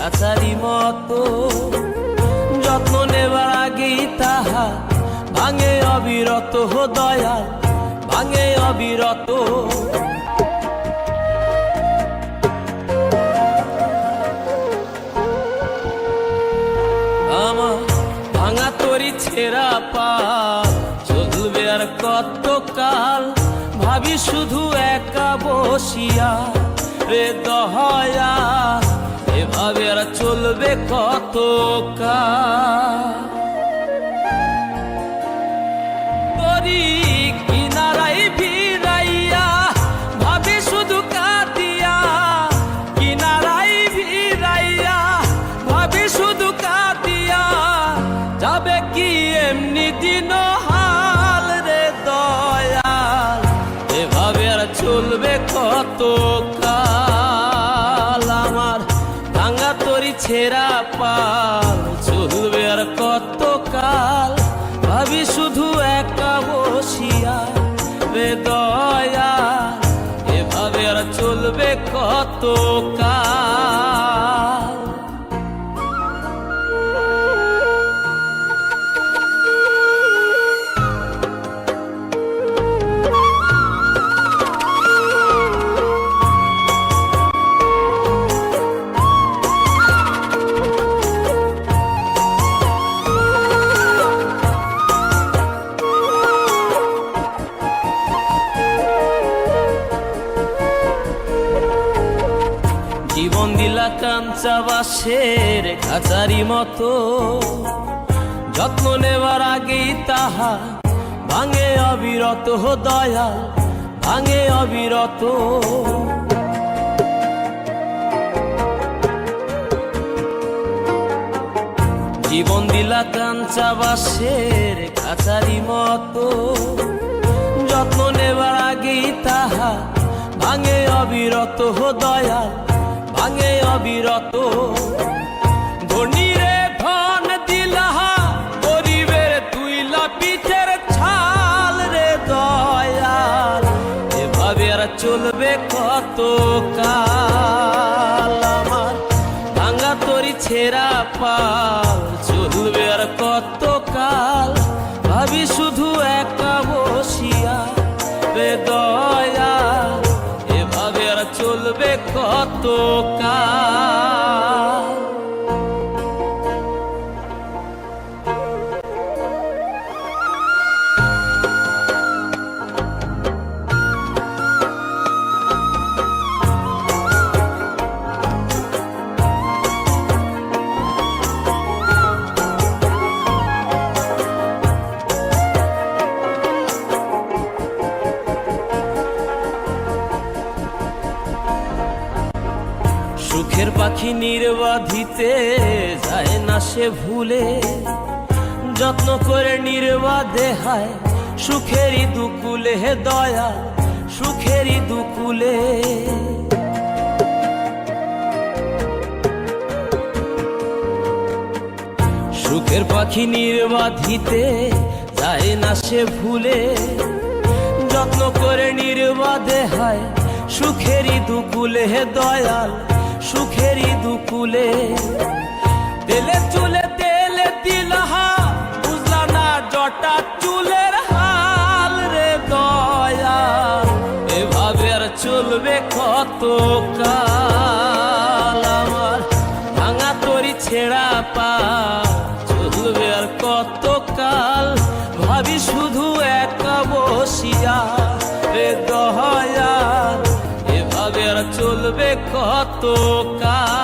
খাঁচারি মতো, যত্ন নেবার আগেই তাহা ভাঙে অবিরত, দয়াল ভাঙে অবিরত। আমার ভাঙা তরি ছেঁড়া পাল চলবে আর কত কাল, ভাবি শুধু একা বসিয়া রে দয়া, এভাবে আর চলবে কত কাল। তরি কিনারাই ভিড়াইয়া ভাবি শুধু কাঁদিয়া, কিনারাই ভিড়াইয়া ভাবি শুধু কাঁদিয়া, যাবে কি এমনি দিন হাল রে দয়াল, এভাবে আর চলবে কত কাল। আমার ভাঙা তরি ছেঁড়া পাল চলবে আর কত কাল, ভাবি শুধু একা বসিয়া রে দয়াল, এভাবে আর চলবে কত কাল। জীবন দিলা কাঞ্চা বাঁশের খাঁচারি মতো, যত্ন নেবার আগেই তাহা ভাঙে অবিরত, দয়াল ভাঙে অবিরত। জীবন দিলা কাঞ্চা বাঁশের খাঁচারি মতো, যত্ন নেবার আগেই তাহা ভাঙে অবিরত, দয়াল ভাঙে অবিরত। ধনীরে ধন দিলাহা, গরিবের তুইলা পিঠের ছাল রে দয়াল, এভাবে আর চলবে কত কাল। আমার ভাঙা তরি ছেঁড়া পাল চলবে আর কত কাল, ভাবি শুধু একা বসিয়া রে দয়াল, এভাবে আর চলবে কত কাল। সুখের পাখি নির্বাধিতে যায় না সে ভুলে, যত্ন করে নির্বাধে হায় সুখেরই দুকুলে, হে দয়া সুখেরই দুকুলে। সুখের পাখি নির্বাধিতে যায় না সে ভুলে, যত্ন করে নির্বাধে হায় সুখেরই দুকুলে, হে দয়াল সুখেরই দুকুলে। তেলে চুলে তেলে দিলহা, বুঝলা না জটা চুলের হাল রে দয়াল, এভাবে আর চলবে কত কাল। আমার ভাঙা তরি ছেঁড়া পাল চলবে আর কত কাল, ভাবি শুধু একা বসিয়া রে দয়াল, এভাবে আর চলবে কত কাল।